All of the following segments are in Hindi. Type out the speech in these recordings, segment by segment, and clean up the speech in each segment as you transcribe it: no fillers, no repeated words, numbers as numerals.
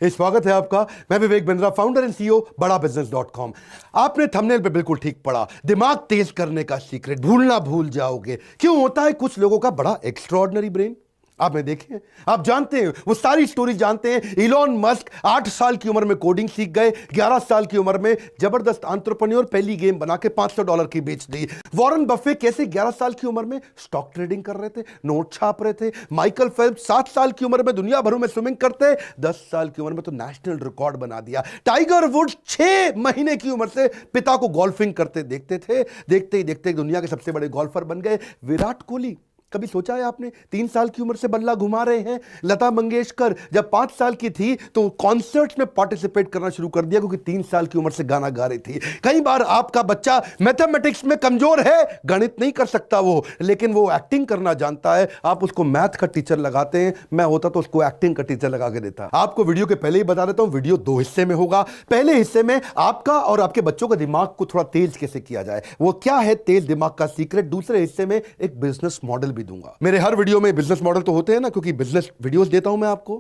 स्वागत है आपका। मैं Vivek Bindra, founder and CEO बड़ा बिजनेस.com। आपने थंबनेल पे बिल्कुल ठीक पढ़ा, दिमाग तेज करने का सीक्रेट, भूलना भूल जाओगे। क्यों होता है कुछ लोगों का बड़ा एक्स्ट्रॉर्डिनरी ब्रेन? आपने देखे, आप जानते हैं, वो सारी स्टोरी जानते हैं। इलॉन मस्क 8 साल की उम्र में कोडिंग सीख गए, 11 साल की उम्र में जबरदस्त एंटरप्रेन्योर, पहली गेम बना के $500 की बेच दी। वॉरेन बफे कैसे 11 साल की उम्र में स्टॉक ट्रेडिंग कर रहे थे, नोट छाप रहे थे। माइकल फेल्प्स 7 साल की उम्र में दुनिया भर में स्विमिंग करते, 10 साल की उम्र में तो नेशनल रिकॉर्ड बना दिया। टाइगर वुड्स 6 महीने की उम्र से पिता को गोल्फिंग करते देखते थे, देखते ही देखते दुनिया के सबसे बड़े गोल्फर बन गए। विराट कोहली, कभी सोचा है आपने, 3 साल की उम्र से बल्ला घुमा रहे हैं। लता मंगेशकर जब 5 साल की थी तो कॉन्सर्ट्स में पार्टिसिपेट करना शुरू कर दिया, क्योंकि 3 साल की उम्र से गाना गा रही थी। कई बार आपका बच्चा मैथमेटिक्स में कमजोर है, गणित नहीं कर सकता वो, लेकिन वो एक्टिंग करना जानता है। आप उसको मैथ का टीचर लगाते हैं, मैं होता तो उसको एक्टिंग का टीचर लगा के देता। आपको वीडियो के पहले ही बता देता हूं, वीडियो 2 हिस्से में होगा। पहले हिस्से में आपका और आपके बच्चों का दिमाग को थोड़ा तेज कैसे किया जाए, वो क्या है तेज दिमाग का सीक्रेट। दूसरे हिस्से में एक बिजनेस मॉडल भी दूंगा। मेरे हर वीडियो में बिजनेस मॉडल तो होते हैं ना, क्योंकि बिजनेस वीडियोस देता हूं मैं आपको।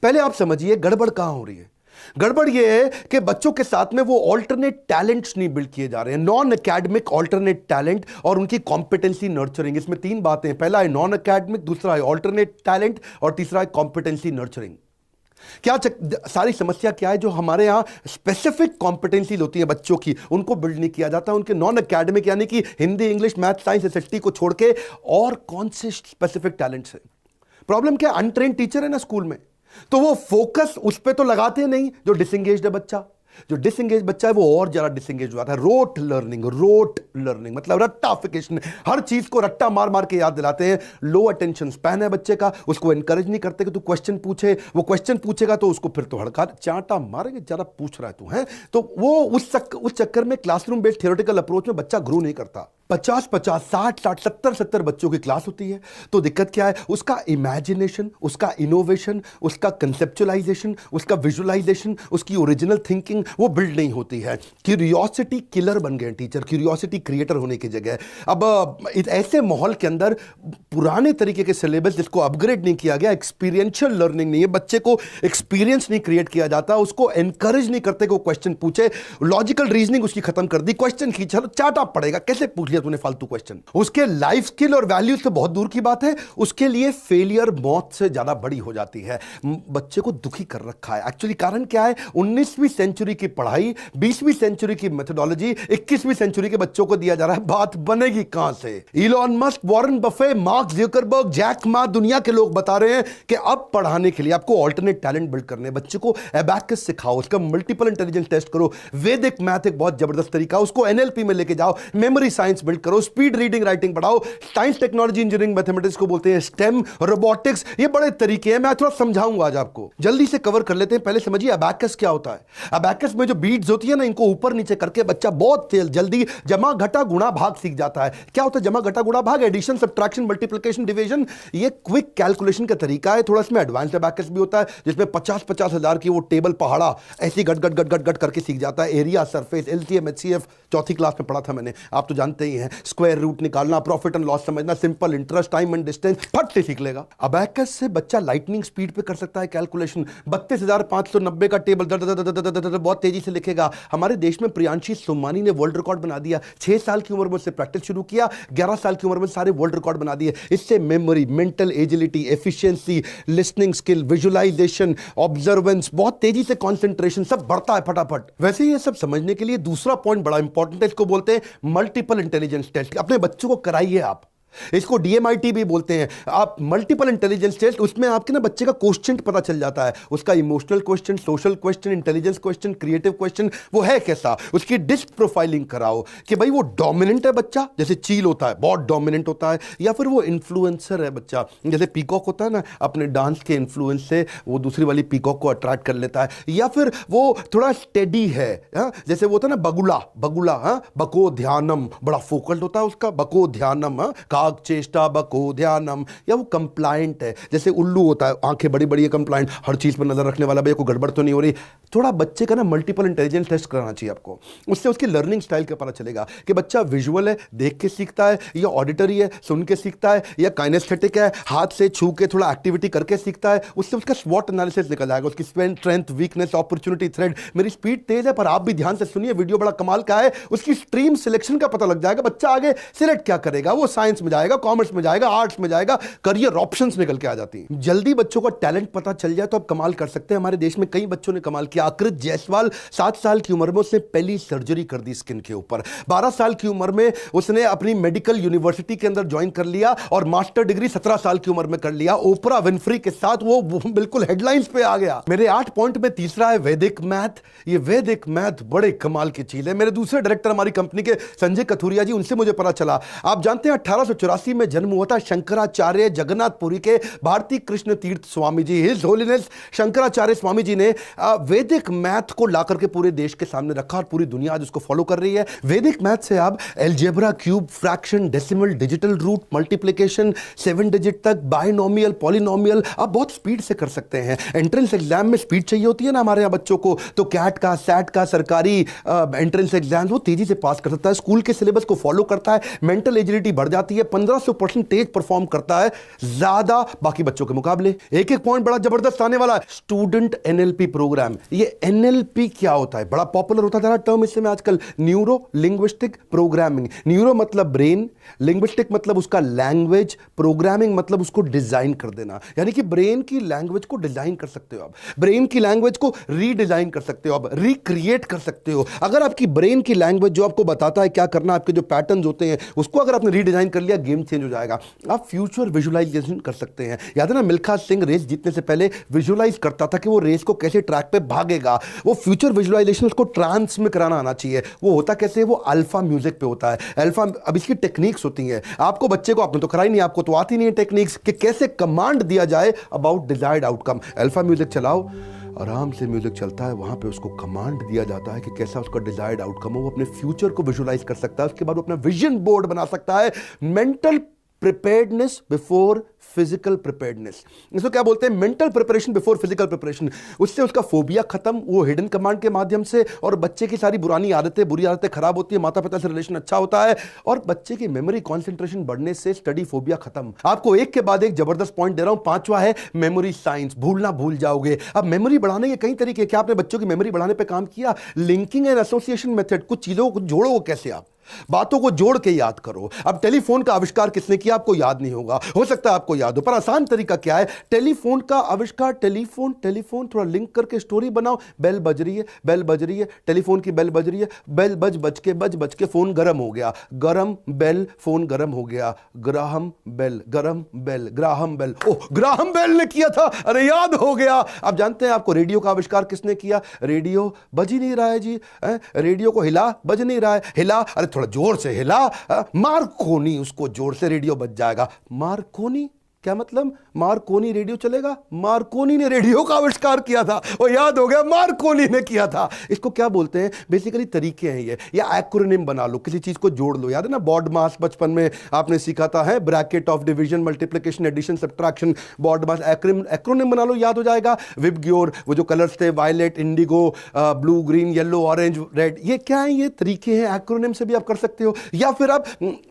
पहले आप समझिए गड़बड़ कहां हो रही है। गड़बड़ यह है कि बच्चों के साथ में वो ऑल्टरनेट टैलेंट्स नहीं बिल्ड किए जा रहे हैं, नॉन एकेडमिक ऑल्टरनेट टैलेंट और उनकी कॉम्पिटेंसी नर्चरिंग। इसमें 3 बातें, पहला है नॉन एकेडमिक, दूसरा है ऑल्टरनेट टैलेंट और तीसरा है कॉम्पिटेंसी नर्चरिंग। क्या सारी समस्या क्या है, जो हमारे यहां स्पेसिफिक कॉम्पिटेंसी होती है बच्चों की, उनको बिल्ड नहीं किया जाता। उनके नॉन एकेडमिक यानी कि Hindi, English, math, science, SST को छोड़ के और कौन से स्पेसिफिक टैलेंट्स है। प्रॉब्लम क्या, अनट्रेन्ड टीचर है ना स्कूल में, तो वो फोकस उस पर तो लगाते नहीं। जो डिसएंगेज्ड है बच्चा, जो डिसएंगेज बच्चा है, वो और ज्यादा डिसएंगेज होता है। रोट लर्निंग मतलब रट्टाफिकेशन, हर चीज को रट्टा मार मार के याद दिलाते हैं। लो अटेंशन स्पैन है बच्चे का, उसको एनकरेज नहीं करते कि तू क्वेश्चन पूछे। वो क्वेश्चन पूछेगा तो उसको फिर तो हड़का चांटा मारेंगे, ज्यादा पूछ रहा है तू है, तो वो उस चक्कर में क्लासरूम बेस्ड थियोरेटिकल अप्रोच में बच्चा ग्रो नहीं करता। 50-50, 60-60, 70-70 बच्चों की क्लास होती है, तो दिक्कत क्या है, उसका इमेजिनेशन, उसका इनोवेशन, उसका कंसेप्चुअलाइजेशन, उसका विजुअलाइजेशन, उसकी ओरिजिनल थिंकिंग वो बिल्ड नहीं होती है। क्यूरियोसिटी किलर बन गए टीचर, क्यूरियोसिटी क्रिएटर होने की जगह। अब ऐसे माहौल के अंदर पुराने तरीके के सिलेबस जिसको अपग्रेड नहीं किया गया, एक्सपीरियंशियल लर्निंग नहीं है, बच्चे को एक्सपीरियंस नहीं क्रिएट किया जाता, उसको एनकरेज नहीं करते कि वो क्वेश्चन पूछे। लॉजिकल रीजनिंग उसकी खत्म कर दी, क्वेश्चन खींचा चाटा पड़ेगा, कैसे पूछ लिया तूने फालतू क्वेश्चन। उसके लाइफ स्किल और वैल्यू से बहुत दूर की बात है, उसके लिए फेलियर मौत से ज्यादा बड़ी हो जाती है। बच्चे को दुखी कर रखा है। एक्चुअली कारण क्या है, 19वीं सेंचुरी की पढ़ाई, 20वीं सेंचुरी की मेथोडोलॉजी 21वीं सेंचुरी के बच्चों को दिया जा रहा है। बात बनेगी कहां से? Elon Musk, Warren Buffett, Mark Zuckerberg, Jack Ma, दुनिया के लोग बता रहे हैं कि अब पढ़ाने के लिए आपको ऑल्टरनेट टैलेंट बिल्ड करने, बच्चे को एबैकस सिखाओ, उसका मल्टीपल इंटेलिजेंस टेस्ट करो। वैदिक मैथ एक बहुत जबरदस्त तरीका, उसको एनएलपी में लेके जाओ, मेमोरी साइंस बिल्ड करो, स्पीड रीडिंग राइटिंग पढ़ाओ। साइंस, टेक्नोलॉजी, इंजीनियरिंग, मैथमेटिक्स को बोलते हैं स्टेम, रोबोटिक्स, ये बड़े तरीके हैं, मैं थोड़ा समझाऊंगा आज आपको। जल्दी से कवर कर लेते हैं। पहले समझिए अबैकस क्या होता है। अबैकस में जो बीट्स होती है ना, इनको ऊपर नीचे करके बच्चा बहुत जल्दी जमा घटा गुणा भाग सीख जाता है। क्या होता है जमा घटा गुणा भाग? एडिशन, सब्ट्रैक्शन, मल्टीप्लिकेशन, डिवीजन, ये क्विक कैलकुलेशन का तरीका है। थोड़ा इसमें एडवांस अबैकस भी होता है, जिसमें 50-50 हजार की वो टेबल पहाड़ा ऐसी गट गट गट गट गट करके सीख जाता है। एरिया, सरफेस, एलसीएम, एचसीएफ चौथी क्लास में पढ़ा था मैंने, आप तो जानते ही हैं। स्क्वायर रूट निकालना, प्रॉफिट एंड लॉस समझना, simple interest, time and distance फट से सीख लेगा। अबैकस से बच्चा लाइटनिंग स्पीड पे कर सकता है कैलकुलेशन। 32,590 का टेबल बहुत तेजी से लिखेगा। हमारे देश में प्रियांशी सोमानी ने वर्ल्ड रिकॉर्ड बना दिया। 6 साल की उम्र में उससे प्रैक्टिस शुरू किया, 11 साल की उम्र में सारे वर्ल्ड रिकॉर्ड बना दिए। इससे memory, mental agility, efficiency, listening skill, visualisation, observance, बहुत तेजी से कंसंट्रेशन सब बढ़ता है फटाफट। वैसे ये सब समझने के लिए दूसरा पॉइंट बड़ा इंपॉर्टेंट है, इसको बोलते हैं मल्टीपल इंटेलिजेंस टेस्ट। अपने बच्चों को कराइए आप, इसको डीएमआईटी भी बोलते हैं आप, मल्टीपल इंटेलिजेंस टेस्ट। उसमें आपके ना बच्चे का क्वेश्चन पता चल जाता है, उसका emotional question, social question, intelligence question, creative question, वो है कैसा। उसकी डिस्क प्रोफाइलिंग कराओ कि भाई वो डोमिनेंट है बच्चा, जैसे चील होता है बहुत डोमिनेंट होता है, या फिर वो इन्फ्लुएंसर है बच्चा, जैसे पीकॉक होता है ना, अपने डांस के इन्फ्लुएंस से वो दूसरी वाली पीकॉक को अट्रैक्ट कर लेता है। या फिर वो थोड़ा स्टेडी है, जैसे वो होता है ना बगुला, बको ध्यानम, बड़ा फोकल्ड होता है उसका, बको ध्यानम, वाग चेष्टा बको ध्यानम, या वो कंप्लायंट है, जैसे उल्लू होता है, आंखें बड़ी बड़ी है, कंप्लायंट, हर चीज पर नजर रखने वाला, भैया कोई गड़बड़ तो नहीं हो रही। थोड़ा बच्चे का ना मल्टीपल इंटेलिजेंस टेस्ट कराना चाहिए आपको, उससे उसकी लर्निंग स्टाइल का पता चलेगा कि बच्चा विजुअल है, देख के सीखता है, या ऑडिटरी है, सुन के सीखता है, या काइनेस्थेटिक है, हाथ से छू के थोड़ा एक्टिविटी करके सीखता है। उससे उसका स्वॉट एनालिसिस निकल जाएगा, उसकी स्ट्रेंथ, वीकनेस, अपॉर्चुनिटी, थ्रेड। मेरी स्पीड तेज है, पर आप भी ध्यान से सुनिए, वीडियो बड़ा कमाल का है। उसकी स्ट्रीम सिलेक्शन का पता लग जाएगा, बच्चा आगे सिलेक्ट क्या करेगा, वो साइंस में जाएगा, कॉमर्स में जाएगा, आर्ट्स में जाएगा, करियर ऑप्शंस निकल के आ जाती हैं। जल्दी बच्चों का टैलेंट पता चल जाए तो आप कमाल कर सकते हैं। हमारे देश में कई बच्चों ने कमाल किया। आकृत जायसवाल 7 साल की उम्र में उसने पहली सर्जरी कर दी स्किन के ऊपर। 12 साल की उम्र में उसने अपनी मेडिकल यूनिवर्सिटी के अंदर ज्वाइन कर लिया और मास्टर डिग्री 17 साल की उम्र में कर लिया। ओपरा विनफ्री के साथ वो बिल्कुल हेडलाइंस पे आ गया। मेरे 8 पॉइंट में तीसरा है वैदिक मैथ। ये वैदिक मैथ बड़े कमाल की चीज है। मेरे दूसरे डायरेक्टर हमारी कंपनी के संजय कथुरिया जी, उनसे मुझे पता चला, आप जानते हैं 1884 में जन्म हुआ था शंकराचार्य जगन्नाथपुरी के भारती कृष्ण तीर्थ स्वामी जी, हिज होलीनेस शंकराचार्य स्वामी जी ने वैदिक मैथ को लाकर के पूरे देश के सामने रखा और पूरी दुनिया आज उसको फॉलो कर रही है। वैदिक मैथ से आप algebra, cube, fraction, decimal, digital root, multiplication, 7 digit तक, बायनोमियल, पॉलिनोमियल आप बहुत स्पीड से कर सकते हैं। एंट्रेंस एग्जाम में स्पीड चाहिए होती है ना हमारे यहाँ बच्चों को, तो कैट का, सैट का, सरकारी एंट्रेंस एग्जाम वो तेजी से पास कर सकता है, स्कूल के सिलेबस को फॉलो करता है, मेंटल एजिलिटी बढ़ जाती है, 1500% तेज परफॉर्म करता है ज्यादा बाकी बच्चों के मुकाबले। एक एक पॉइंट बड़ा जबरदस्त आने वाला है। Student NLP programme. ये एनएलपी क्या होता है, बड़ा पॉपुलर होता जा रहा टर्म इससे में आजकल, न्यूरो लिंग्विस्टिक प्रोग्रामिंग। न्यूरो मतलब ब्रेन, लिंग्विस्टिक मतलब उसका लैंग्वेज, प्रोग्रामिंग मतलब उसको डिजाइन कर देना। यानी कि ब्रेन की लैंग्वेज को डिजाइन कर सकते हो आप, ब्रेन की लैंग्वेज को रीडिजाइन कर सकते हो आप, रिक्रिएट कर सकते हो। अगर आपकी ब्रेन की लैंग्वेज जो आपको बताता है क्या करना, आपके जो पैटर्न्स होते हैं उसको अगर आपने रीडिजाइन कर लिया, गेम चेंज हो जाएगा। आप फ्यूचर विजुअलाइजेशन कर सकते हैं। याद है ना, मिल्खा सिंह रेस जीतने से पहले विजुअलाइज करता था कि वो रेस को कैसे ट्रैक पे भागेगा। वो फ्यूचर विजुअलाइजेशन उसको ट्रांस में कराना आना चाहिए। वो होता कैसे, वो अल्फा म्यूजिक पे होता है। अल्फा, अब इसकी टेक्निक्स होती हैं। आपको बच्चे को, आपने तो कराई नहीं, आपको तो आती नहीं है टेक्निक्स कि कैसे कमांड दिया जाए about desired outcome. Alpha music चलाओ, आराम से म्यूजिक चलता है, वहां पे उसको कमांड दिया जाता है कि कैसा उसका डिजायर्ड आउटकम हो। वो अपने फ्यूचर को विजुअलाइज कर सकता है, उसके बाद वो अपना विजन बोर्ड बना सकता है। Mental preparedness before physical preparedness, इसको क्या बोलते हैं, mental preparation before physical preparation. उससे उसका फोबिया खत्म, वो हिडन कमांड के माध्यम से, और बच्चे की सारी पुरानी आदतें, बुरी आदतें खराब होती है, माता पिता से रिलेशन अच्छा होता है, और बच्चे की मेमोरी कंसंट्रेशन बढ़ने से स्टडी फोबिया खत्म। आपको एक के बाद एक जबरदस्त पॉइंट दे रहा हूं। 5वां है मेमोरी साइंस, भूलना भूल जाओगे। अब मेमोरी बढ़ाने के कई तरीके, क्या आपने बच्चों की मेमोरी बढ़ाने पर काम किया? लिंकिंग एंड एसोसिएशन मेथड, कुछ चीजों को जोड़ो कैसे, आप बातों को जोड़ के याद करो। अब टेलीफोन का आविष्कार किसने किया, आपको याद नहीं होगा, हो सकता है आपको याद हो, पर आसान तरीका क्या है, टेलीफोन का आविष्कार, टेलीफोन थोड़ा लिंक करके स्टोरी बनाओ। बेल बज रही है, बेल बज रही है, टेलीफोन की बेल बज रही है, बेल बज के फोन गर्म हो गया, गरम बेल, फोन गर्म हो गया, ग्राहम बेल, गरम बेल, ग्राहम बेल, ओह ग्राहम बेल ने किया था, अरे याद हो गया। आप जानते हैं आपको रेडियो का आविष्कार किसने किया? रेडियो बज ही नहीं रहा है जी, रेडियो को हिला, बज नहीं रहा है, हिला, अरे थोड़ा जोर से हिला, मार्कोनी, उसको जोर से रेडियो बज जाएगा। मार्कोनी क्या मतलब? मार्कोनी रेडियो चलेगा? मार्कोनी ने रेडियो का आविष्कार किया था, वो याद हो गया, मार्कोनी ने किया था। इसको क्या बोलते हैं? बेसिकली तरीके हैं ये, या एक्रोनिम बना लो, किसी चीज को जोड़ लो। याद है ना बॉड मास, बचपन में आपने सीखा था, है bracket of division, multiplication, addition, subtraction, BODMAS, acronym बना लो, याद हो जाएगा। विबग्योर, वो जो कलर्स थे, violet, indigo, blue, green, yellow, orange, red, ये क्या है? ये तरीके हैं, एक्रोनिम से भी आप कर सकते हो। या फिर आप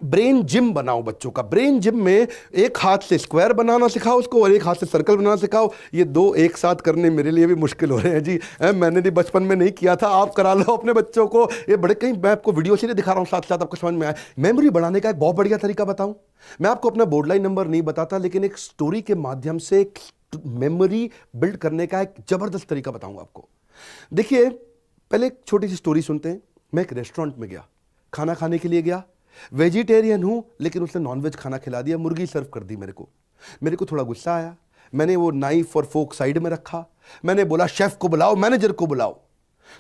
ब्रेन जिम बनाओ बच्चों का। ब्रेन जिम में एक हाथ से स्क्वायर बनाना सिखाओ उसको और एक हाथ से सर्कल बनाना सिखाओ। ये दो एक साथ करने मेरे लिए भी मुश्किल हो रहे हैं जी, मैंने भी बचपन में नहीं किया था, आप करा लो अपने बच्चों को। ये बड़े, कहीं मैं आपको वीडियो से दिखा रहा हूं, साथ साथ आपको समझ में आए। मेमोरी बढ़ाने का एक बहुत बढ़िया तरीका बताऊं, मैं आपको अपना बोर्ड लाइन नंबर नहीं बताता, लेकिन एक स्टोरी के माध्यम से मेमोरी बिल्ड करने का एक जबरदस्त तरीका बताऊंगा आपको। देखिए, पहले एक छोटी सी स्टोरी सुनते हैं। मैं एक रेस्टोरेंट में गया, खाना खाने के लिए गया, वेजिटेरियन हूं लेकिन उसने नॉनवेज खाना खिला दिया, मुर्गी सर्व कर दी मेरे को थोड़ा गुस्सा आया। मैंने वो नाइफ और फोक साइड में रखा, मैंने बोला शेफ को बुलाओ, मैनेजर को बुलाओ।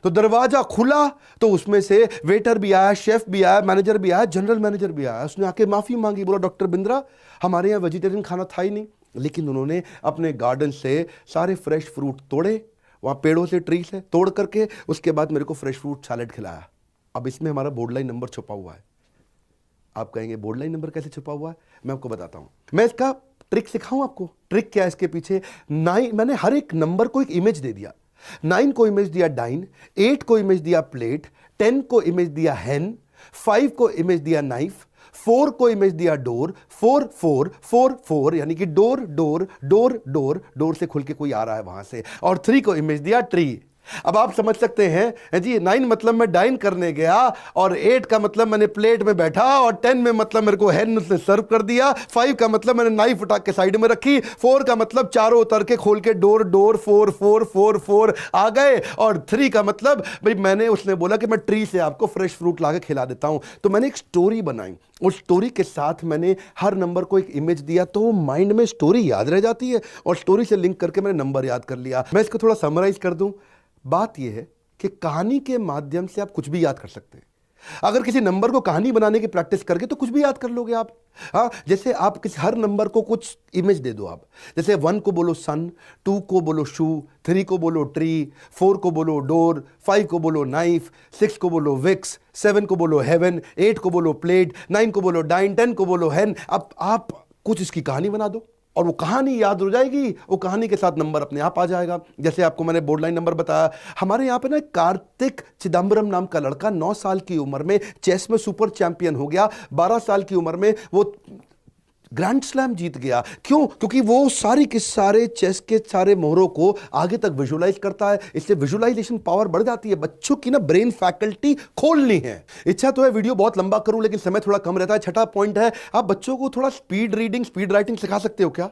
तो दरवाजा खुला तो उसमें से वेटर भी आया, शेफ भी आया, मैनेजर भी आया, जनरल मैनेजर भी आया। उसने आके माफी मांगी, बोला डॉक्टर बिंद्रा हमारे यहाँ वेजिटेरियन खाना था ही नहीं, लेकिन उन्होंने अपने गार्डन से सारे फ्रेश फ्रूट तोड़े, वहां पेड़ों से, ट्री से तोड़ करके, उसके बाद मेरे को फ्रेश फ्रूट सैलेड खिलाया। अब इसमें हमारा बोर्ड लाइन नंबर छुपा हुआ है। आप कहेंगे बोर्ड लाइन नंबर कैसे छुपा हुआ है? मैं आपको बताता हूं, मैं इसका ट्रिक सिखाऊं आपको। ट्रिक क्या है इसके पीछे? 9, मैंने हर एक नंबर को एक इमेज दे दिया। 9 को इमेज दिया डाइन, 8 को इमेज दिया प्लेट, 10 को इमेज दिया हैन, 5 को इमेज दिया नाइफ, 4 को इमेज दिया डोर, 4 4 4 4 यानी कि door door door door, door से खुल के कोई आ रहा है वहां से, और 3 को इमेज दिया ट्री। अब आप समझ सकते हैं जी, 9 मतलब मैं डाइन करने गया, और 8 का मतलब मैंने प्लेट में बैठा, और 10 में मतलब मेरे को हैन उसने सर्व कर दिया, 5 का मतलब मैंने नाइफ उठा के साइड में रखी, 4 का मतलब चारों उतर के खोल के डोर डोर 4 4 4 4 आ गए, और 3 का मतलब भाई मैंने, उसने बोला कि मैं ट्री से आपको फ्रेश फ्रूट ला के खिला देता हूं। तो मैंने एक स्टोरी बनाई, उस स्टोरी के साथ मैंने हर नंबर को एक इमेज दिया, तो माइंड में स्टोरी याद रह जाती है, और स्टोरी से लिंक करके मैंने नंबर याद कर लिया। मैं इसको थोड़ा समराइज कर दूं। बात यह है कि कहानी के माध्यम से आप कुछ भी याद कर सकते हैं। अगर किसी नंबर को कहानी बनाने की प्रैक्टिस करके तो कुछ भी याद कर लोगे आप। हाँ, जैसे आप किसी हर नंबर को कुछ इमेज दे दो आप, जैसे 1 को बोलो सन, 2 को बोलो शू, 3 को बोलो ट्री, 4 को बोलो डोर, 5 को बोलो नाइफ, 6 को बोलो विक्स, 7 को बोलो हेवन, 8 को बोलो प्लेट, 9 को बोलो डाइन, 10 को बोलो हैन। अब आप कुछ इसकी कहानी बना दो, और वो कहानी याद हो जाएगी, वो कहानी के साथ नंबर अपने आप आ जाएगा। जैसे आपको मैंने बोर्ड लाइन नंबर बताया, हमारे यहाँ पे ना कार्तिक चिदम्बरम नाम का लड़का 9 साल की उम्र में चेस में सुपर चैंपियन हो गया। 12 साल की उम्र में वो ग्रैंड स्लैम जीत गया। क्यों? क्योंकि वो सारी के सारे चेस के सारे मोहरों को आगे तक विजुलाइज करता है। इससे विजुलाइजेशन पावर बढ़ जाती है। बच्चों की ना ब्रेन फैकल्टी खोलनी है। इच्छा तो है वीडियो बहुत लंबा करूं, लेकिन समय थोड़ा कम रहता है। छठा पॉइंट है, आप बच्चों को थोड़ा स्पीड रीडिंग, स्पीड राइटिंग सिखा सकते हो क्या?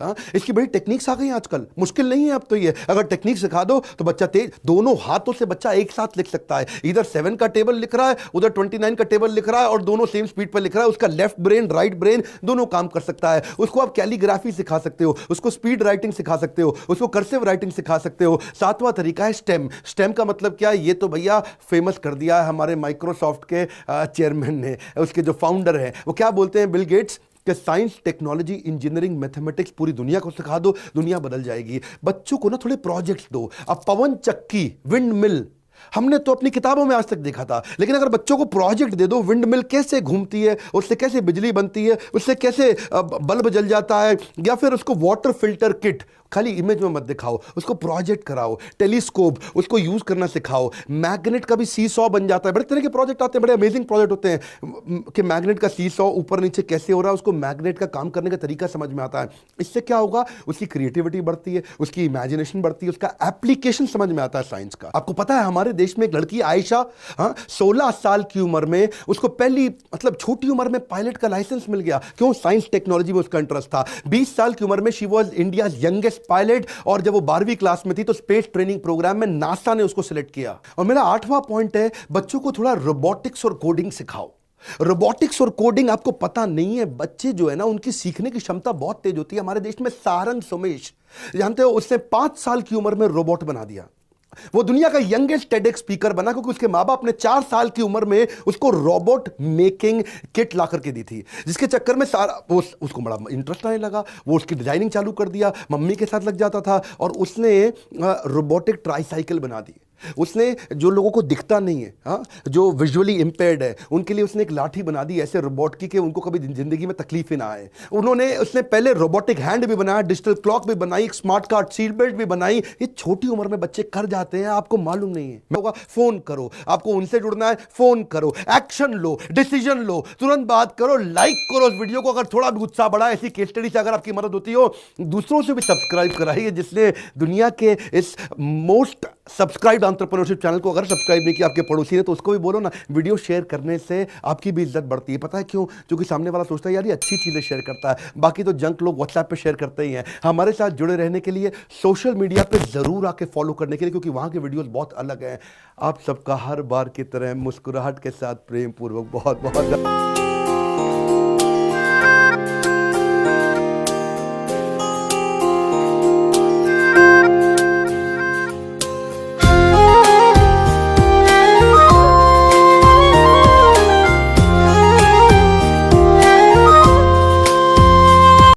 हाँ, इसकी बड़ी टेक्निक्स आ गई हैं आजकल, मुश्किल नहीं है अब तो ये। अगर टेक्निक सिखा दो तो बच्चा तेज, दोनों हाथों से बच्चा एक साथ लिख सकता है। इधर 7 का टेबल लिख रहा है, उधर 29 का टेबल लिख रहा है, और दोनों सेम स्पीड पर लिख रहा है। उसका लेफ्ट ब्रेन, राइट ब्रेन दोनों काम कर सकता है। उसको आप कैलीग्राफी सिखा सकते हो, उसको स्पीड राइटिंग सिखा सकते हो, उसको कर्सिव राइटिंग सिखा सकते हो। 7वां तरीका है स्टेम। स्टेम का मतलब क्या है? ये तो भैया फेमस कर दिया है हमारे माइक्रोसॉफ्ट के चेयरमैन ने, उसके जो फाउंडर हैं, वो क्या बोलते हैं, बिल गेट्स, कि साइंस, टेक्नोलॉजी, इंजीनियरिंग, मैथमेटिक्स पूरी दुनिया को सिखा दो, दुनिया बदल जाएगी। बच्चों को ना थोड़े प्रोजेक्ट्स दो। अब पवन चक्की, विंड मिल, हमने तो अपनी किताबों में आज तक देखा था, लेकिन अगर बच्चों को प्रोजेक्ट दे दो, विंड मिल कैसे घूमती है, उससे कैसे बिजली बनती है, उससे कैसे बल्ब जल जाता है, या फिर उसको वाटर फिल्टर किट, खाली इमेज में मत दिखाओ, उसको प्रोजेक्ट कराओ। टेलीस्कोप, उसको यूज करना सिखाओ। मैग्नेट का भी सीसॉ बन जाता है। बड़े तरह के प्रोजेक्ट आते हैं, बड़े अमेजिंग प्रोजेक्ट होते हैं कि मैग्नेट का सीसॉ ऊपर नीचे कैसे हो रहा है, उसको मैग्नेट का काम करने का तरीका समझ में आता है। इससे क्या होगा? उसकी क्रिएटिविटी बढ़ती है, उसकी इमेजिनेशन बढ़ती है, उसका एप्लीकेशन समझ में आता है साइंस का। आपको पता है हमारे देश में एक लड़की आयशा, 16 साल की उम्र में उसको पहली, मतलब छोटी उम्र में पायलट का लाइसेंस मिल गया। क्यों? साइंस टेक्नोलॉजी में उसका इंटरेस्ट था। 20 साल की उम्र में she was India youngest pilot, और जब वो 12वीं क्लास में थी तो स्पेस ट्रेनिंग प्रोग्राम में नासा ने उसको सिलेक्ट किया। और मेरा 8वां पॉइंट है, बच्चों को थोड़ा रोबोटिक्स और कोडिंग सिखाओ। रोबोटिक्स और कोडिंग आपको पता नहीं है, बच्चे जो है ना, उनकी सीखने की क्षमता बहुत तेज होती है। हमारे देश में सारंग सोमेश, जानते हो, उसने 5 साल की उम्र में रोबोट बना दिया। वो दुनिया का यंगेस्ट टेडेक्स स्पीकर बना, क्योंकि उसके माँ बाप ने 4 साल की उम्र में उसको रोबोट मेकिंग किट ला करके दी थी, जिसके चक्कर में सारा उसको बड़ा इंटरेस्ट आने लगा। वो उसकी डिजाइनिंग चालू कर दिया, मम्मी के साथ लग जाता था, और उसने रोबोटिक ट्राईसाइकिल बना दी। उसने जो लोगों को दिखता नहीं है, हाँ, जो विजुअली इंपेयर्ड है, उनके लिए उसने एक लाठी बना दी ऐसे रोबोट की कि उनको कभी जिंदगी में तकलीफ ही ना आए। उसने पहले रोबोटिक हैंड भी बनाया, डिजिटल क्लॉक भी बनाई, स्मार्ट कार्ड, सीट बेल्ट भी बनाई। ये छोटी उम्र में बच्चे कर जाते हैं, आपको मालूम नहीं है। मैं फोन करो, आपको उनसे जुड़ना है, फोन करो, एक्शन लो, डिसीजन लो, तुरंत बात करो, लाइक करो उस वीडियो को। अगर थोड़ा भी उत्साह बढ़ा, ऐसी केस स्टडी से अगर आपकी मदद होती हो, दूसरों से भी सब्सक्राइब कराइए, जिसने दुनिया के इस मोस्ट सब्सक्राइब एंटरप्रेन्योरशिप चैनल को अगर सब्सक्राइब नहीं किया आपके पड़ोसी ने, तो उसको भी बोलो ना। वीडियो शेयर करने से आपकी भी इज्जत बढ़ती है। पता है क्यों? क्योंकि सामने वाला सोचता है यार ये अच्छी चीजें शेयर करता है, बाकी तो जंक लोग व्हाट्सएप पे शेयर करते ही हैं। हमारे साथ जुड़े रहने के लिए, सोशल मीडिया पे जरूर आके फॉलो करने के लिए, क्योंकि वहां के वीडियोस बहुत अलग हैं। आप सबका हर बार की तरह मुस्कुराहट के साथ प्रेम पूर्वक बहुत बहुत